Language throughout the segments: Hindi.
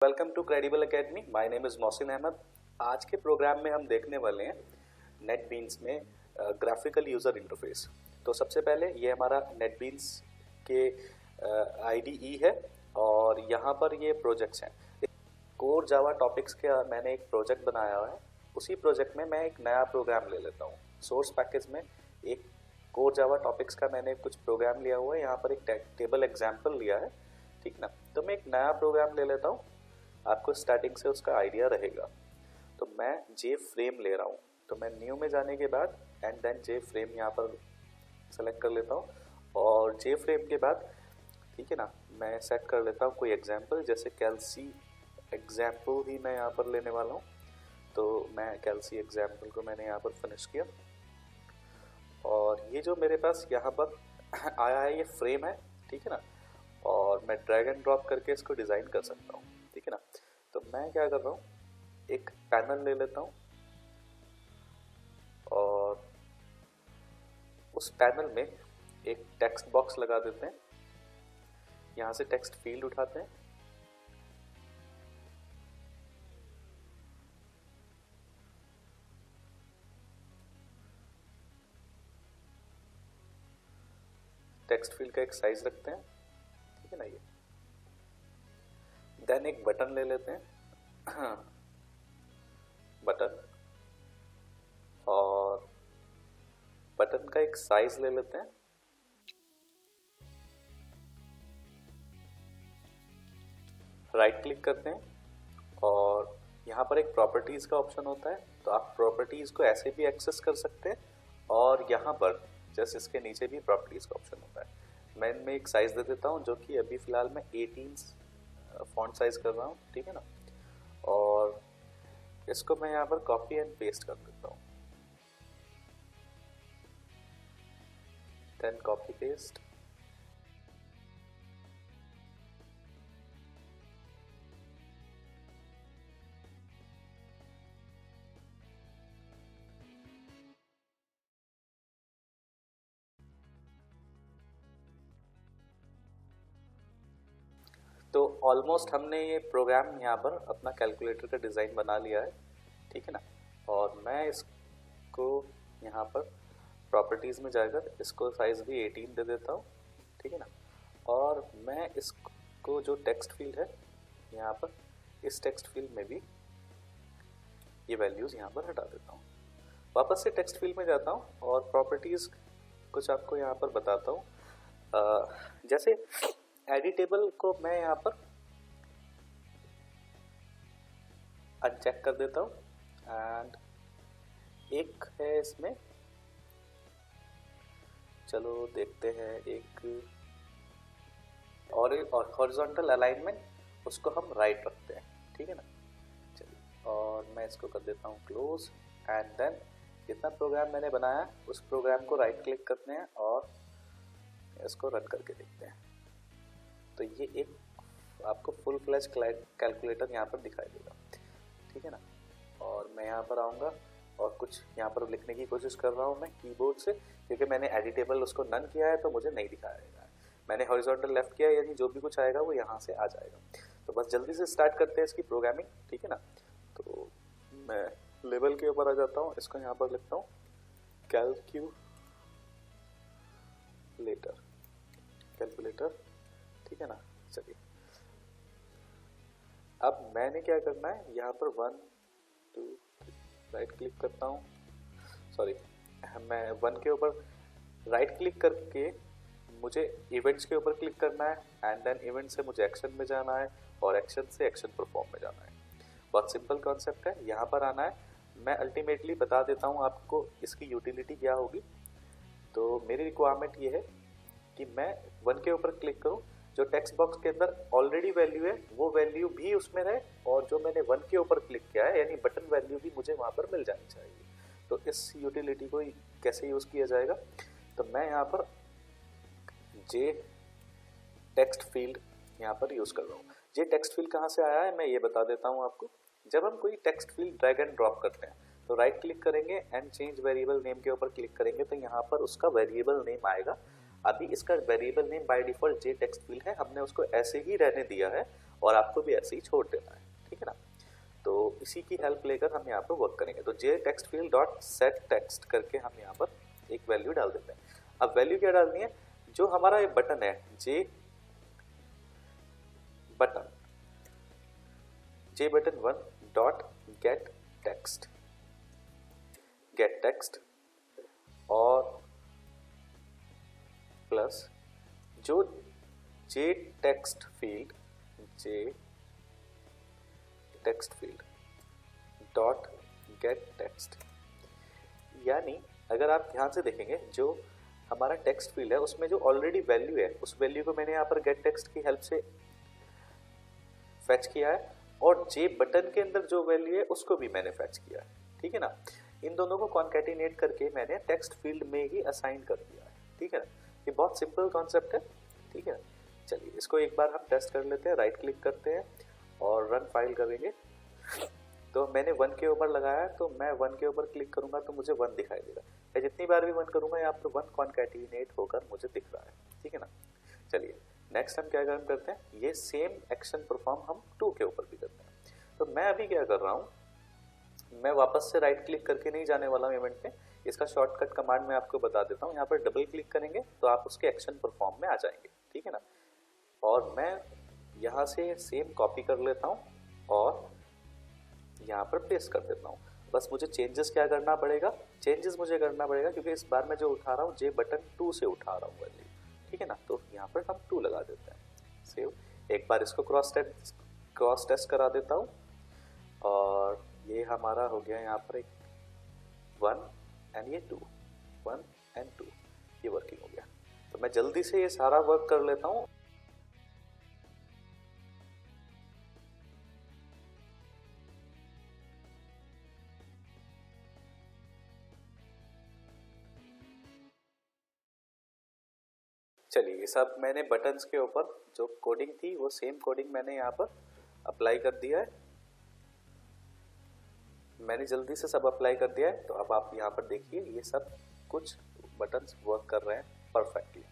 Welcome to credible academy. My name is Mohsin Ahmad. आज के प्रोग्राम में हम देखने वाले हैं नेटबीन्स में ग्राफिकल यूज़र इंटरफेस। तो सबसे पहले ये हमारा नेटबीन्स के आईडीई है और यहाँ पर ये प्रोजेक्ट्स हैं। कोर जावा टॉपिक्स का मैंने एक प्रोजेक्ट बनाया हुआ है। उसी प्रोजेक्ट में मैं एक नया प्रोग्राम ले लेता हूँ। सोर्स पैकेज में एक कोर जावा टॉपिक्स का मैंने कुछ प्रोग्राम लिया हुआ है। यहाँ पर एक टेबल एग्जाम्पल लिया है, ठीक ना। तो मैं एक नया प्रोग्राम ले लेता हूँ, आपको स्टार्टिंग से उसका आइडिया रहेगा। तो मैं जे फ्रेम ले रहा हूँ, तो मैं न्यू में जाने के बाद एंड देन जे फ्रेम यहाँ पर सेलेक्ट कर लेता हूँ और जे फ्रेम के बाद ठीक है ना, मैं सेट कर लेता हूँ कोई एग्जाम्पल, जैसे कैल्सी एग्जाम्पल ही मैं यहाँ पर लेने वाला हूँ। तो मैं कैल्सी एग्जाम्पल को मैंने यहाँ पर फिनिश किया और ये जो मेरे पास यहाँ पर आया है ये फ्रेम है, ठीक है ना। और मैं ड्रैग एंड ड्रॉप करके इसको डिज़ाइन कर सकता हूँ, ठीक है ना। तो मैं क्या कर रहा हूँ, एक पैनल ले लेता हूँ और उस पैनल में एक टेक्स्ट बॉक्स लगा देते हैं। यहाँ से टेक्स्ट फील्ड उठाते हैं, टेक्स्ट फील्ड का एक साइज रखते हैं, ठीक है ना। ये देन एक बटन ले लेते हैं बटन, और बटन का एक साइज ले लेते हैं। राइट क्लिक करते हैं और यहाँ पर एक प्रॉपर्टीज का ऑप्शन होता है, तो आप प्रॉपर्टीज को ऐसे भी एक्सेस कर सकते हैं और यहाँ पर जस्ट इसके नीचे भी प्रॉपर्टीज का ऑप्शन होता है। मैं एक साइज दे देता हूँ जो कि अभी फिलहाल मैं 18 फॉन्ट साइज कर रहा हूँ, ठीक है ना। और इसको मैं यहाँ पर कॉपी एंड पेस्ट कर देता हूँ, देन कॉपी पेस्ट। तो ऑलमोस्ट हमने ये प्रोग्राम यहाँ पर अपना कैलकुलेटर का डिज़ाइन बना लिया है, ठीक है ना। और मैं इसको यहाँ पर प्रॉपर्टीज़ में जाकर इसको साइज़ भी 18 दे देता हूँ, ठीक है ना। और मैं इसको जो टेक्स्ट फील्ड है यहाँ पर, इस टेक्स्ट फील्ड में भी ये वैल्यूज़ यहाँ पर हटा देता हूँ। वापस से टेक्स्ट फील्ड में जाता हूँ और प्रॉपर्टीज़ कुछ आपको यहाँ पर बताता हूँ। जैसे एडिटेबल को मैं यहाँ पर अनचेक कर देता हूँ एंड एक है इसमें, चलो देखते हैं, एक और हॉरिजॉन्टल अलाइनमेंट उसको हम राइट रखते हैं, ठीक है ना। चलिए, और मैं इसको कर देता हूँ क्लोज एंड देन जितना प्रोग्राम मैंने बनाया उस प्रोग्राम को राइट क्लिक करते हैं और इसको रन करके देखते हैं। तो ये एक आपको फुल फ्लैश कैलकुलेटर यहाँ पर दिखाई देगा, ठीक है ना। और मैं यहाँ पर आऊँगा और कुछ यहाँ पर लिखने की कोशिश कर रहा हूँ मैं कीबोर्ड से, क्योंकि मैंने एडिटेबल उसको नन किया है तो मुझे नहीं दिखाएगा। मैंने हॉरिजॉन्टल लेफ्ट किया, यानी जो भी कुछ आएगा वो यहाँ से आ जाएगा। तो बस जल्दी से स्टार्ट करते हैं इसकी प्रोग्रामिंग, ठीक है ना। तो मैं लेवल के ऊपर आ जाता हूँ, इसको यहाँ पर लिखता हूँ कैलकुलेटर, ठीक है ना। चलिए, अब मैंने क्या करना है, यहाँ पर 1 2 3 राइट क्लिक करता हूँ, सॉरी मैं 1 के ऊपर राइट क्लिक करके मुझे इवेंट्स के ऊपर क्लिक करना है एंड देन इवेंट से मुझे एक्शन में जाना है और एक्शन से एक्शन परफॉर्म में जाना है। बहुत सिंपल कॉन्सेप्ट है, यहाँ पर आना है। मैं अल्टीमेटली बता देता हूँ आपको इसकी यूटिलिटी क्या होगी। तो मेरी रिक्वायरमेंट ये है कि मैं 1 के ऊपर क्लिक करूँ, जो टेक्स्ट बॉक्स के अंदर ऑलरेडी वैल्यू है वो वैल्यू भी उसमें रहे, और जो मैंने 1 के ऊपर क्लिक किया है यानी बटन वैल्यू भी मुझे वहाँ पर मिल जानी चाहिए। तो इस यूटिलिटी को कैसे यूज़ किया जाएगा, तो मैं यहाँ पर जे टेक्स्ट फील्ड यहाँ पर यूज़ कर रहा हूँ। जे टेक्स्ट फील्ड कहाँ से आया है मैं ये बता देता हूँ आपको। जब हम कोई text field drag and drop करते हैं तो राइट क्लिक करेंगे एंड चेंज वेरिएबल नेम के ऊपर क्लिक करेंगे तो यहाँ पर उसका वेरिएबल नेम आएगा। अभी इसका variable name by default J text field है, हमने उसको ऐसे ही रहने दिया है और आपको भी ऐसे ही छोड़ देना है, ठीक है ना। तो इसी की हेल्प लेकर हम यहाँ पर वर्क करेंगे। तो J text field dot set text करके हम यहाँ पर एक वैल्यू डाल देते हैं। अब वैल्यू क्या डालनी है, जो हमारा ये बटन है J button 1 dot get text और प्लस जो J text field dot get text, यानी अगर आप ध्यान से देखेंगे जो हमारा टेक्स्ट फील्ड है उसमें जो ऑलरेडी वैल्यू है उस वैल्यू को मैंने यहाँ पर गेट टेक्स्ट की हेल्प से फेच किया है और जे बटन के अंदर जो वैल्यू है उसको भी मैंने फेच किया है, ठीक है ना। इन दोनों को कॉन्कैटिनेट करके मैंने टेक्स्ट फील्ड में ही असाइन कर दिया है, ठीक है ना। ये बहुत सिंपल कॉन्सेप्ट है, ठीक है। चलिए इसको एक बार हम टेस्ट कर लेते हैं। राइट क्लिक करते हैं और रन फाइल करेंगे। तो मैंने 1 के ऊपर लगाया, तो मैं 1 के ऊपर क्लिक करूंगा तो मुझे 1 दिखाई देगा। मैं जितनी बार भी 1 करूंगा यहाँ पर 1 कॉन्कैटिनेट होकर मुझे दिख रहा है, ठीक है ना। चलिए नेक्स्ट हम क्या काम करते हैं, ये सेम एक्शन परफॉर्म हम 2 के ऊपर भी करते हैं। तो मैं अभी क्या कर रहा हूँ, मैं वापस से राइट क्लिक करके नहीं जाने वाला हूँ इवेंट में। इसका शॉर्टकट कमांड मैं आपको बता देता हूँ। यहाँ पर डबल क्लिक करेंगे तो आप उसके एक्शन परफॉर्म में आ जाएंगे, ठीक है ना। और मैं यहाँ से सेम कॉपी कर लेता हूँ और यहाँ पर पेस्ट कर देता हूँ। बस मुझे चेंजेस क्या करना पड़ेगा, चेंजेस मुझे करना पड़ेगा क्योंकि इस बार मैं जो उठा रहा हूँ जे बटन 2 से उठा रहा हूँ वैल्यू, ठीक है ना। तो यहाँ पर हम 2 लगा देते हैं। सेव, एक बार इसको क्रॉस टेस्ट करा देता हूँ और ये हमारा हो गया यहाँ पर एक 1 एंड ये 2, 1 एंड 2, ये वर्किंग हो गया। तो मैं जल्दी से ये सारा वर्क कर लेता हूँ। चलिए ये सब मैंने बटन्स के ऊपर जो कोडिंग थी वो सेम कोडिंग मैंने यहाँ पर अप्लाई कर दिया है। मैंने जल्दी से सब अप्लाई कर दिया है। तो अब आप यहाँ पर देखिए ये सब कुछ बटन्स वर्क कर रहे हैं परफेक्टली।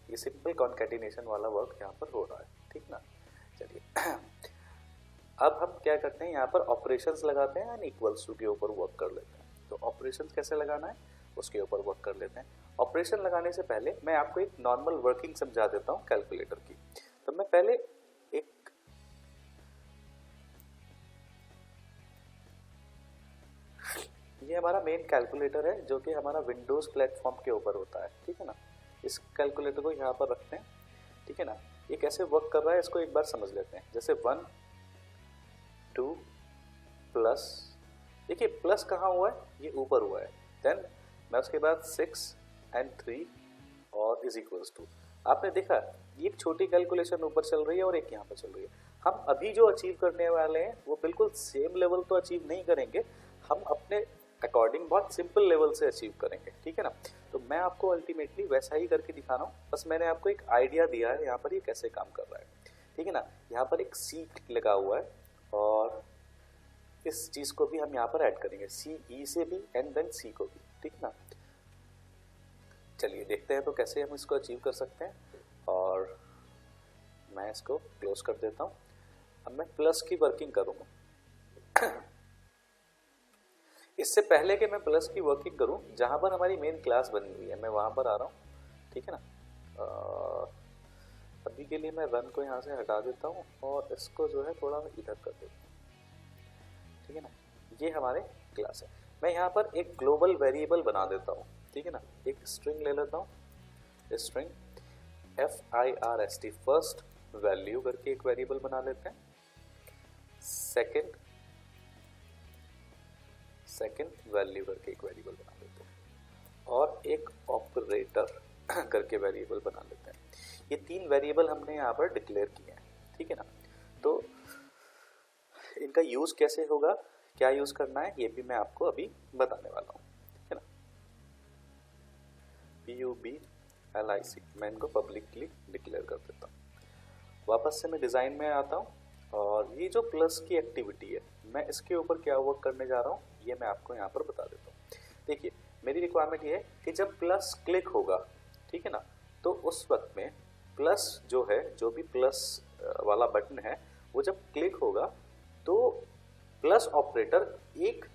ये सिंपल कॉन्कैटिनेशन वाला वर्क यहाँ पर हो रहा है, ठीक ना। चलिए अब हम क्या करते हैं, यहाँ पर ऑपरेशंस लगाते हैं एंड इक्वल्स टू के ऊपर वर्क कर लेते हैं। तो ऑपरेशंस कैसे लगाना है उसके ऊपर वर्क कर लेते हैं। ऑपरेशन लगाने से पहले मैं आपको एक नॉर्मल वर्किंग समझा देता हूँ कैलकुलेटर की। तो मैं पहले ये हमारा मेन कैलकुलेटर है जो कि हमारा विंडोज प्लेटफॉर्म के ऊपर होता है, ठीक है ना। इस कैलकुलेटर को यहाँ पर रखते हैं, ठीक है ना। ये कैसे वर्क कर रहा है इसको एक बार समझ लेते हैं। जैसे 1 2 प्लस, देखिए प्लस कहाँ हुआ है, ये ऊपर हुआ है। देन मैं उसके बाद 6 एंड 3 और इज इक्वल्स टू, आपने देखा ये एक छोटी कैलकुलेशन ऊपर चल रही है और एक यहाँ पर चल रही है। हम अभी जो अचीव करने वाले हैं वो बिल्कुल सेम लेवल तो अचीव नहीं करेंगे, हम अपने अकॉर्डिंग बहुत सिंपल लेवल से अचीव करेंगे, ठीक है ना। तो मैं आपको अल्टीमेटली वैसा ही करके दिखा रहा हूँ, बस मैंने आपको एक आइडिया दिया है यहाँ पर ये कैसे काम कर रहा है, ठीक है ना। यहाँ पर एक सी लगा हुआ है और इस चीज को भी हम यहाँ पर ऐड करेंगे, सी ई से भी एंड देन सी को भी, ठीक है ना। चलिए देखते हैं तो कैसे हम इसको अचीव कर सकते हैं। और मैं इसको क्लोज कर देता हूँ। अब मैं प्लस की वर्किंग करूँगा। इससे पहले कि मैं प्लस की वर्किंग करूं, जहां पर हमारी मेन क्लास बनी हुई है मैं वहां पर आ रहा हूं, ठीक है ना। अभी के लिए मैं रन को यहां से हटा देता हूं और इसको जो है थोड़ा इधर कर देता हूं, ठीक है ना। ये हमारे क्लास है। मैं यहाँ पर एक ग्लोबल वेरिएबल बना देता हूँ, ठीक है ना। एक स्ट्रिंग ले लेता हूँ, स्ट्रिंग FIRST फर्स्ट वैल्यू करके एक वेरिएबल बना लेते हैं। सेकंड वैल्यू करके एक वेरिएबल बना लेते हैं और एक ऑपरेटर करके वेरिएबल बना लेते हैं। ये 3 वेरिएबल हमने यहाँ पर डिक्लेयर किए हैं, ठीक है ना। तो इनका यूज कैसे होगा, क्या यूज करना है, ये भी मैं आपको अभी बताने वाला हूँ, ठीक है ना। PUBLIC मैं इनको पब्लिकली डिक्लेयर कर देता हूँ। वापस से मैं डिजाइन में आता हूँ और ये जो प्लस की एक्टिविटी है मैं इसके ऊपर क्या वर्क करने जा रहा हूँ ये मैं आपको यहाँ पर बता देता हूँ। देखिए मेरी रिक्वायरमेंट ये है कि जब प्लस क्लिक होगा, ठीक है ना, तो उस वक्त में प्लस जो है, जो भी प्लस वाला बटन है, वो जब क्लिक होगा तो प्लस ऑपरेटर एक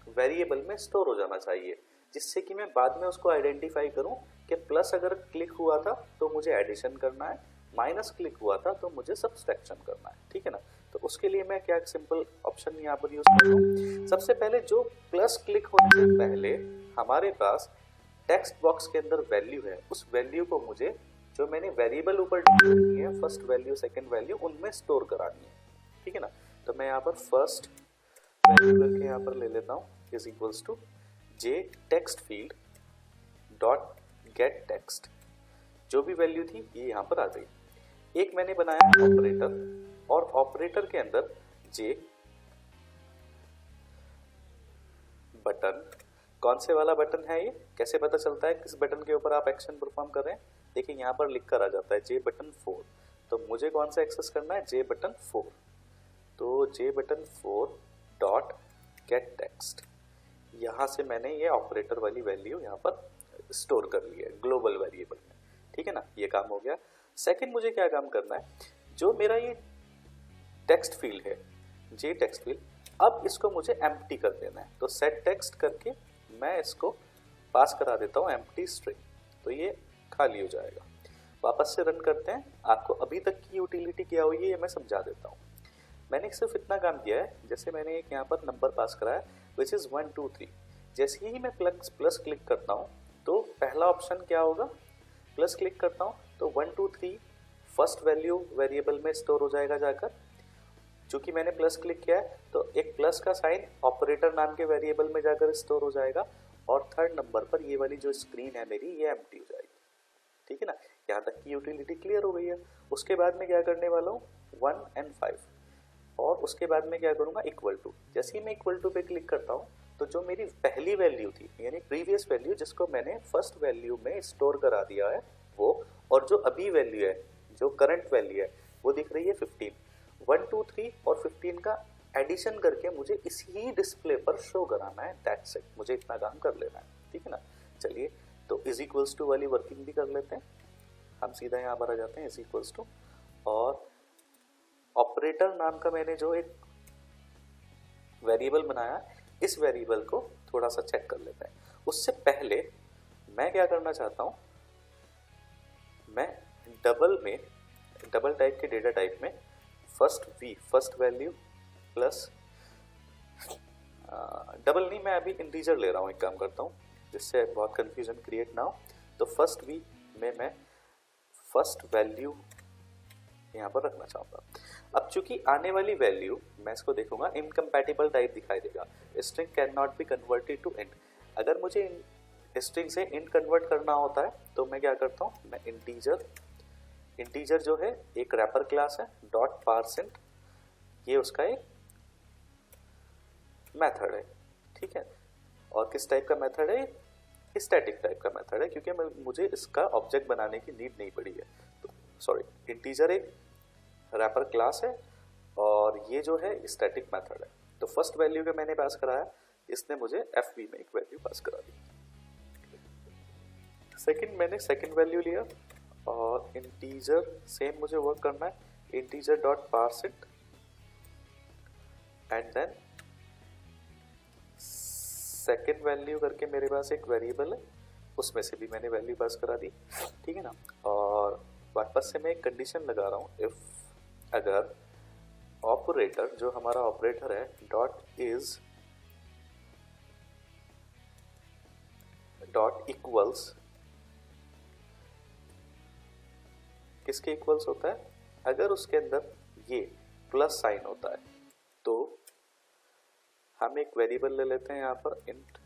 वेरिएबल में स्टोर हो जाना चाहिए, जिससे कि मैं बाद में उसको आइडेंटिफाई करूं कि प्लस अगर क्लिक हुआ था तो मुझे एडिशन करना है, माइनस क्लिक हुआ था तो मुझे सब्सट्रैक्शन करना है, ठीक है ना। तो उसके लिए मैं क्या सिंपल ऑप्शन यहाँ पर यूज कर रहा हूँ। सबसे पहले जो प्लस क्लिक होने से पहले हमारे पास टेक्स्ट बॉक्स के अंदर वैल्यू है, उस वैल्यू को मुझे जो मैंने वेरिएबल ऊपर डिक्लेयर की है, फर्स्ट वैल्यू सेकंड वैल्यू, उनमें स्टोर करानी है, ठीक है ना। तो मैं यहाँ पर फर्स्ट वैल्यू करके यहाँ पर ले लेता हूँ is equals to J text field dot get text. जो भी वैल्यू थी ये यहाँ पर आ गई। एक मैंने बनाया ऑपरेटर, और ऑपरेटर के अंदर जे बटन, कौन से वाला बटन है ये, कैसे पता चलता है किस बटन के ऊपर आप एक्शन परफॉर्म कर रहे हैं। देखिए यहाँ पर लिख कर आ जाता है जे बटन 4, तो मुझे कौन सा एक्सेस करना है, जे बटन 4। तो जे बटन 4 डॉट गेट टेक्स्ट, यहाँ से मैंने ये ऑपरेटर वाली वैल्यू यहाँ पर स्टोर कर ली है ग्लोबल वेरिएबल में, ठीक है ना। ये काम हो गया। सेकंड मुझे क्या काम करना है, जो मेरा ये टेक्स्ट फील्ड है, जे टेक्स्ट फील्ड, अब इसको मुझे एम्प्टी कर देना है। तो सेट टेक्स्ट करके मैं इसको पास करा देता हूँ एम्प्टी स्ट्रिंग, तो ये खाली हो जाएगा। वापस से रन करते हैं, आपको अभी तक की यूटिलिटी क्या हुई है ये मैं समझा देता हूँ। मैंने सिर्फ इतना काम किया है, जैसे मैंने एक यहाँ पर नंबर पास कराया विच इज 1 2 3। जैसे ही मैं प्लस क्लिक करता हूँ तो पहला ऑप्शन क्या होगा, प्लस क्लिक करता हूँ तो 1 2 3 फर्स्ट वैल्यू वेरिएबल में स्टोर हो जाएगा जाकर। चूंकि मैंने प्लस क्लिक किया है तो एक प्लस का साइन ऑपरेटर नाम के वेरिएबल में जाकर स्टोर हो जाएगा, और थर्ड नंबर पर ये वाली जो स्क्रीन है मेरी ये एम्प्टी हो जाएगी, ठीक है ना। यहाँ तक की यूटिलिटी क्लियर हो गई है। उसके बाद में क्या करने वाला हूँ 1 and 5, और उसके बाद में क्या करूँगा इक्वल टू। जैसे ही मैं इक्वल टू पे क्लिक करता हूँ तो जो मेरी पहली वैल्यू थी यानी प्रीवियस वैल्यू जिसको मैंने फर्स्ट वैल्यू में स्टोर करा दिया है वो, और जो अभी वैल्यू है जो करंट वैल्यू है वो दिख रही है 15। 1 2 3 और 15 का एडिशन करके मुझे इसी डिस्प्ले पर शो कराना है, दैट्स इट। मुझे इतना काम कर लेना है, ठीक है ना। चलिए तो इज इक्वल्स टू वाली वर्किंग भी कर लेते हैं। हम सीधा यहाँ पर आ जाते हैं इज इक्वल्स टू, और ऑपरेटर नाम का मैंने जो एक वेरिएबल बनाया, इस वेरिएबल को थोड़ा सा चेक कर लेते हैं। उससे पहले मैं क्या करना चाहता हूं, मैं डबल टाइप के डेटा टाइप में फर्स्ट वैल्यू प्लस डबल नहीं, मैं अभी इंटीजर ले रहा हूं। एक काम करता हूं जिससे बहुत कंफ्यूजन क्रिएट ना हो। तो फर्स्ट वी में मैं फर्स्ट वैल्यू यहाँ पर रखना चाहूंगा। अब चूंकि आने वाली वैल्यू मैं इसको देखूंगा इनकम्पैटिबल टाइप दिखाई देगा, string can not be converted to int. अगर मुझे स्ट्रिंग से इंट कन्वर्ट करना होता है तो मैं क्या करता हूँ, मैं इंटीजर जो है एक रैपर क्लास है डॉट पार्सेंट, ये उसका एक मेथड है, ठीक है। और किस टाइप का मेथड है, स्टैटिक टाइप का मेथड है, क्योंकि मुझे इसका ऑब्जेक्ट बनाने की नीड नहीं पड़ी है। तो सॉरी, इंटीजर एक रैपर क्लास है और ये जो है स्टैटिक मेथड है। तो फर्स्ट वैल्यू का मैंने पास कराया, इसने मुझे एफबी में एक वैल्यू पास करा दी। सेकंड मैंने सेकंड वैल्यू लिया और इंटीजर सेम मुझे वर्क करना है, integer dot parseInt and then second value करके मेरे पास एक वेरिएबल है, उसमें से भी मैंने वैल्यू पास करा दी, ठीक है ना। और वापस से मैं एक कंडीशन लगा रहा हूँ, इफ अगर ऑपरेटर जो हमारा ऑपरेटर है डॉट इज डॉट इक्वल्स, किसके इक्वल्स होता है, अगर उसके अंदर ये प्लस साइन होता है तो हम एक वेरिएबल ले लेते हैं यहाँ पर इंट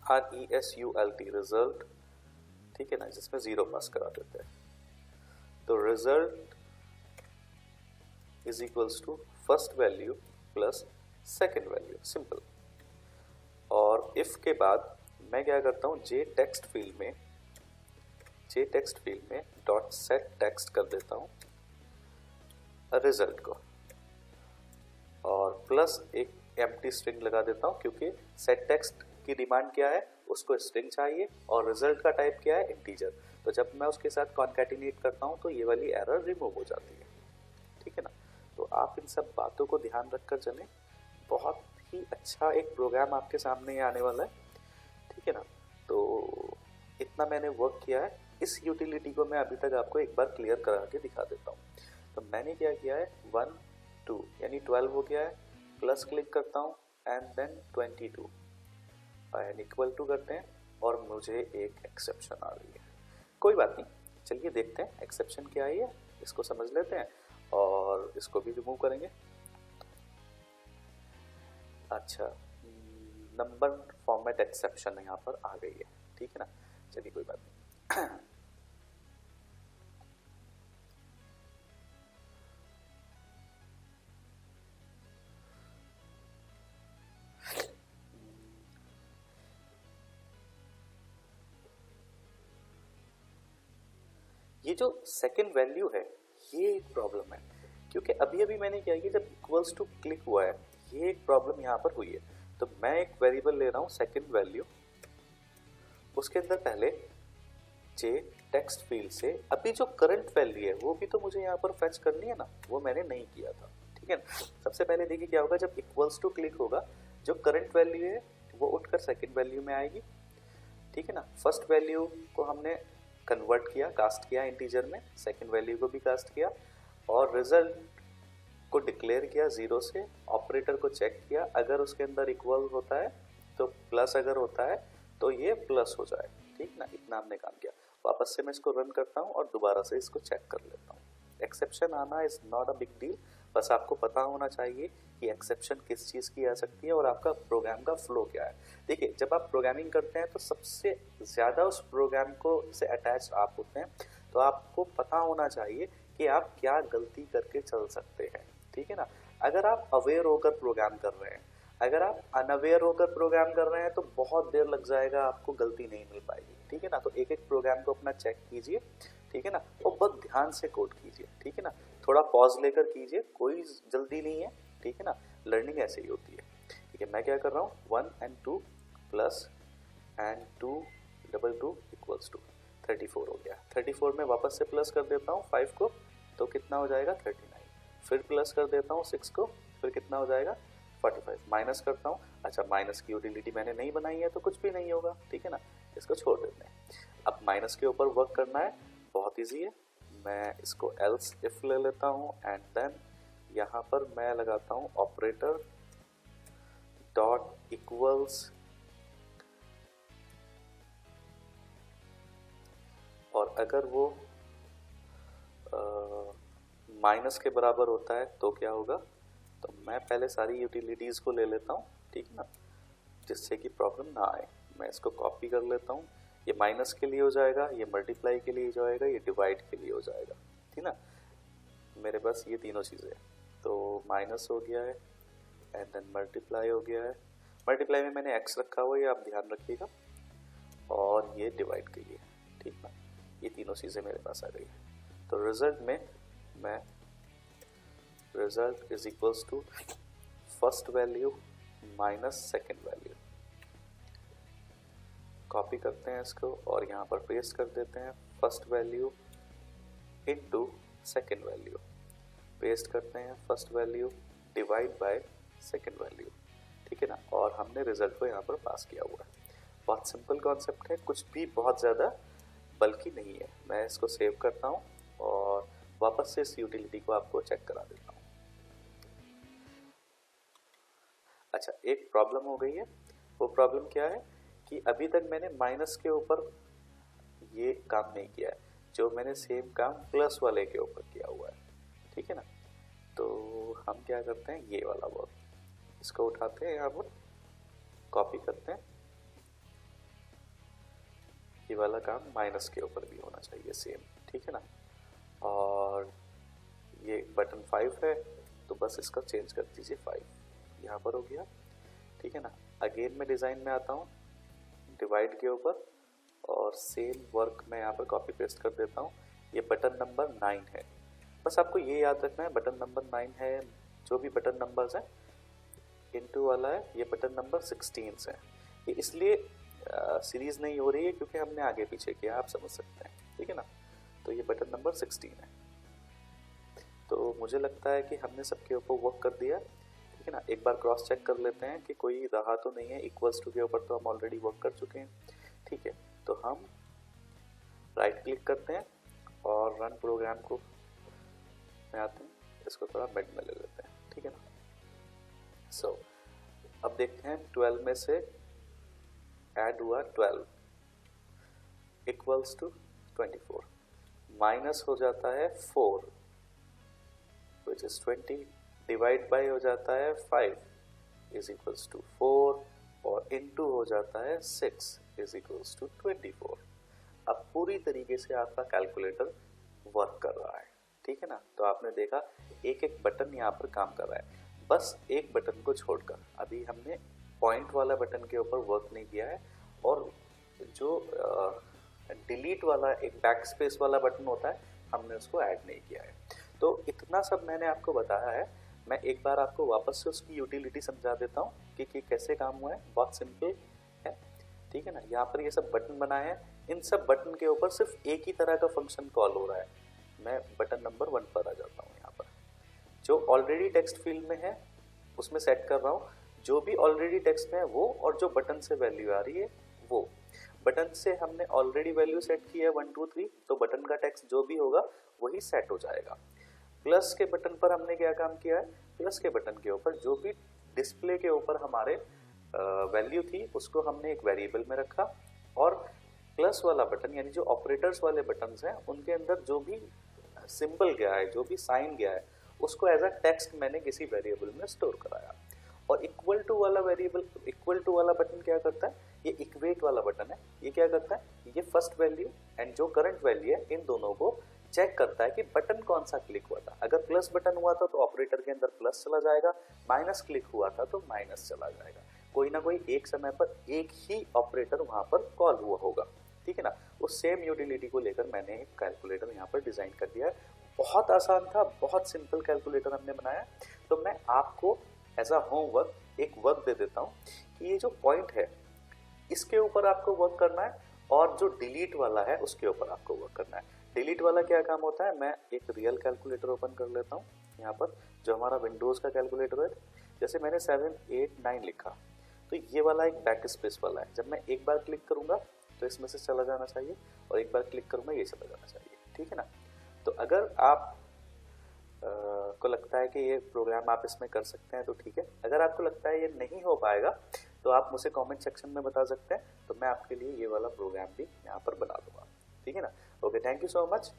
RESULT रिजल्ट, ठीक है ना, जिसमें 0 पास करा देते हैं। तो result is equals to first value plus second value, simple. और इफ के बाद मैं क्या करता हूँ, जे टेक्स्ट फील्ड में डॉट सेट टेक्स्ट कर देता हूँ रिजल्ट को, और प्लस एक एम्प्टी स्ट्रिंग लगा देता हूँ, क्योंकि सेट टेक्स्ट की डिमांड क्या है, उसको स्ट्रिंग चाहिए और रिजल्ट का टाइप क्या है, इंटीजर। तो जब मैं उसके साथ कॉन्कैटिनेट करता हूँ तो ये वाली एरर रिमूव हो जाती है, ठीक है ना। तो आप इन सब बातों को ध्यान रखकर चलें। बहुत ही अच्छा एक प्रोग्राम आपके सामने आने वाला है, ठीक है ना। तो इतना मैंने वर्क किया है। इस यूटिलिटी को मैं अभी तक आपको एक बार क्लियर करा के दिखा देता हूँ। तो मैंने क्या किया है, 1 2 यानी 12 हो गया है, प्लस क्लिक करता हूँ and then 22 and equal to करते हैं और मुझे एक एक्सेप्शन आ रही है। कोई बात नहीं, चलिए देखते हैं एक्सेप्शन क्या है, इसको समझ लेते हैं और इसको भी रिमूव करेंगे। अच्छा, नंबर फॉर्मेट एक्सेप्शन यहाँ पर आ गई है, ठीक है ना। चलिए कोई बात नहीं। ये जो सेकंड वैल्यू है ये एक प्रॉब्लम है, क्योंकि अभी अभी मैंने क्या किया, जब इक्वल्स टू क्लिक हुआ है ये एक प्रॉब्लम यहाँ पर हुई है। तो मैं एक वेरिएबल ले रहा हूँ सेकंड वैल्यू, उसके अंदर पहले जे टेक्स्ट फील्ड से अभी जो करंट वैल्यू है वो भी तो मुझे यहाँ पर फेच करनी है ना, वो मैंने नहीं किया था, ठीक है ना। सबसे पहले देखिए क्या होगा, जब इक्वल्स टू क्लिक होगा जो करंट वैल्यू है वो उठकर सेकंड वैल्यू में आएगी, ठीक है ना। फर्स्ट वैल्यू को हमने कन्वर्ट किया, कास्ट किया इंटीजर में, सेकंड वैल्यू को भी कास्ट किया और रिजल्ट को डिक्लेयर किया 0 से, ऑपरेटर को चेक किया, अगर उसके अंदर इक्वल होता है तो प्लस, अगर होता है तो ये प्लस हो जाए, ठीक ना। इतना हमने काम किया। वापस से मैं इसको रन करता हूँ और दोबारा से इसको चेक कर लेता हूँ। एक्सेप्शन आना is not a big deal, बस आपको पता होना चाहिए कि एक्सेप्शन किस चीज़ की आ सकती है और आपका प्रोग्राम का फ्लो क्या है। देखिए, जब आप प्रोग्रामिंग करते हैं तो सबसे ज़्यादा उस प्रोग्राम को से अटैच आप होते हैं, तो आपको पता होना चाहिए कि आप क्या गलती करके चल सकते हैं, ठीक है ना। अगर आप अवेयर होकर प्रोग्राम कर रहे हैं, अगर आप अनअवेयर होकर प्रोग्राम कर रहे हैं तो बहुत देर लग जाएगा, आपको गलती नहीं मिल पाएगी, ठीक है ना। तो एक एक प्रोग्राम को अपना चेक कीजिए, ठीक है ना, और बहुत ध्यान से कोड कीजिए, ठीक है ना। थोड़ा पॉज लेकर कीजिए, कोई जल्दी नहीं है, ठीक है ना। लर्निंग ऐसे ही होती है, ठीक है। मैं क्या कर रहा हूँ, 1 and 2 plus and 2 double 2 equals to 34 हो गया। 34 में वापस से प्लस कर देता हूँ 5 को, तो कितना हो जाएगा 39, फिर प्लस कर देता हूँ 6 को, फिर कितना हो जाएगा 45, माइनस करता हूँ। अच्छा, माइनस की यूटिलिटी मैंने नहीं बनाई है तो कुछ भी नहीं होगा, ठीक है ना, इसको छोड़ देते हैं। अब माइनस के ऊपर वर्क करना है, बहुत ईजी है। मैं इसको एल्स इफ ले लेता हूँ एंड देन यहाँ पर मैं लगाता हूँ ऑपरेटर डॉट इक्वल्स, और अगर वो माइनस के बराबर होता है तो क्या होगा, तो मैं पहले सारी यूटिलिटीज़ को ले लेता हूँ, ठीक है ना, जिससे कि प्रॉब्लम ना आए। मैं इसको कॉपी कर लेता हूँ, ये माइनस के लिए हो जाएगा, ये मल्टीप्लाई के लिए हो जाएगा, ये डिवाइड के लिए हो जाएगा, ठीक ना। मेरे पास ये तीनों चीज़ें हैं, तो माइनस हो गया है एंड देन मल्टीप्लाई हो गया है। मल्टीप्लाई में मैंने एक्स रखा हुआ है, आप ध्यान रखिएगा, और ये डिवाइड के लिए, ठीक ना। ये तीनों चीज़ें मेरे पास आ गई है। तो रिजल्ट में मैं result is equals to first value minus second value, copy करते हैं इसको और यहाँ पर पेस्ट कर देते हैं, first value into second value, paste करते हैं first value divide by second value, ठीक है ना। और हमने रिजल्ट को यहाँ पर पास किया हुआ है। बहुत सिंपल कॉन्सेप्ट है, कुछ भी बहुत ज़्यादा बल्कि नहीं है। मैं इसको सेव करता हूँ और वापस से इस यूटिलिटी को आपको चेक करा देता हूँ। अच्छा, एक प्रॉब्लम हो गई है, वो प्रॉब्लम क्या है कि अभी तक मैंने माइनस के ऊपर ये काम नहीं किया है, जो मैंने सेम काम प्लस वाले के ऊपर किया हुआ है, ठीक है ना। तो हम क्या करते हैं, ये वाला वर्क इसको उठाते हैं, यहाँ पर कॉपी करते हैं, ये वाला काम माइनस के ऊपर भी होना चाहिए सेम, ठीक है ना। और ये बटन 5 है तो बस इसका चेंज कर दीजिए 5, यहाँ पर हो गया, ठीक है ना। अगेन मैं डिज़ाइन में आता हूँ डिवाइड के ऊपर और सेम वर्क मैं यहाँ पर कॉपी पेस्ट कर देता हूँ। ये बटन नंबर 9 है, बस आपको ये याद रखना है बटन नंबर 9 है। जो भी बटन नंबर्स हैं इनटू वाला है, ये बटन नंबर 16 है। ये इसलिए सीरीज नहीं हो रही है क्योंकि हमने आगे पीछे किया, आप समझ सकते हैं। ठीक है ना। तो ये बटन नंबर 16 है। तो मुझे लगता है कि हमने सबके ऊपर वर्क कर दिया, ठीक है ना। एक बार क्रॉस चेक कर लेते हैं कि कोई रहा तो नहीं है। इक्वल्स टू के ऊपर तो हम ऑलरेडी वर्क कर चुके हैं, ठीक है। तो हम राइट क्लिक करते हैं और रन प्रोग्राम को में आते हैं, इसको थोड़ा मिड में ले लेते हैं, ठीक है ना। सो अब देखते हैं 12 में से ऐड हुआ 12 इक्वल्स टू 24, माइनस हो जाता है 4 विच इज 20, डिवाइड बाय हो जाता है 5 इज इक्वल्स टू 4 और इनटू हो जाता है 6 इज इक्वल्स टू 24। अब पूरी तरीके से आपका कैलकुलेटर वर्क कर रहा है, ठीक है ना। तो आपने देखा एक एक बटन यहाँ पर काम कर रहा है। बस एक बटन को छोड़कर अभी हमने पॉइंट वाला बटन के ऊपर वर्क नहीं किया है, और जो डिलीट वाला एक बैक स्पेस वाला बटन होता है हमने उसको ऐड नहीं किया है। तो इतना सब मैंने आपको बताया है। मैं एक बार आपको वापस से उसकी यूटिलिटी समझा देता हूँ कि कैसे काम हुआ है। बहुत सिंपल है, ठीक है ना। यहाँ पर ये सब बटन बनाए हैं, इन सब बटन के ऊपर सिर्फ एक ही तरह का फंक्शन कॉल हो रहा है। मैं बटन नंबर 1 पर आ जाता हूँ। यहाँ पर जो ऑलरेडी टेक्स्ट फील्ड में है उसमें सेट कर रहा हूँ, जो भी ऑलरेडी टेक्स्ट में है वो, और जो बटन से वैल्यू आ रही है वो। बटन से हमने ऑलरेडी वैल्यू सेट की है 1 2 3, तो बटन का टेक्स्ट जो भी होगा वही सेट हो जाएगा। प्लस के बटन पर हमने क्या काम किया है, प्लस के बटन के ऊपर जो भी डिस्प्ले के ऊपर हमारे वैल्यू थी उसको हमने एक वेरिएबल में रखा, और प्लस वाला बटन यानी जो ऑपरेटर्स वाले बटन्स हैं उनके अंदर जो भी सिंबल गया है, जो भी साइन गया है, उसको एज अ टेक्स्ट मैंने किसी वेरिएबल में स्टोर कराया। और इक्वल टू वाला वेरिएबल, इक्वल टू वाला बटन क्या करता है, ये इक्वेट वाला बटन है। ये क्या करता है, ये फर्स्ट वैल्यू एंड जो करंट वैल्यू है इन दोनों को चेक करता है कि बटन कौन सा क्लिक हुआ था। अगर प्लस बटन हुआ था तो ऑपरेटर के अंदर प्लस चला जाएगा, माइनस क्लिक हुआ था तो माइनस चला जाएगा। कोई ना कोई एक समय पर एक ही ऑपरेटर वहां पर कॉल हुआ होगा, ठीक है ना। उस सेम यूटिलिटी को लेकर मैंने एक कैलकुलेटर यहाँ पर डिजाइन कर दिया है। बहुत आसान था, बहुत सिंपल कैलकुलेटर हमने बनाया। तो मैं आपको एज अ होमवर्क एक वर्क दे देता हूँ कि ये जो पॉइंट है इसके ऊपर आपको वर्क करना है, और जो डिलीट वाला है उसके ऊपर आपको वर्क करना है। डिलीट वाला क्या काम होता है, मैं एक रियल कैलकुलेटर ओपन कर लेता हूँ यहाँ पर, जो हमारा विंडोज का कैलकुलेटर है। जैसे मैंने 7 8 9 लिखा, तो ये वाला एक बैक स्पेस वाला है। जब मैं एक बार क्लिक करूंगा तो इसमें से चला जाना चाहिए, और एक बार क्लिक करूंगा ये चला जाना चाहिए, ठीक है ना। तो अगर आप को लगता है कि ये प्रोग्राम आप इसमें कर सकते हैं तो ठीक है। अगर आपको लगता है ये नहीं हो पाएगा तो आप मुझे कमेंट सेक्शन में बता सकते हैं, तो मैं आपके लिए ये वाला प्रोग्राम भी यहाँ पर बना दूंगा, ठीक है ना। Okay, thank you so much.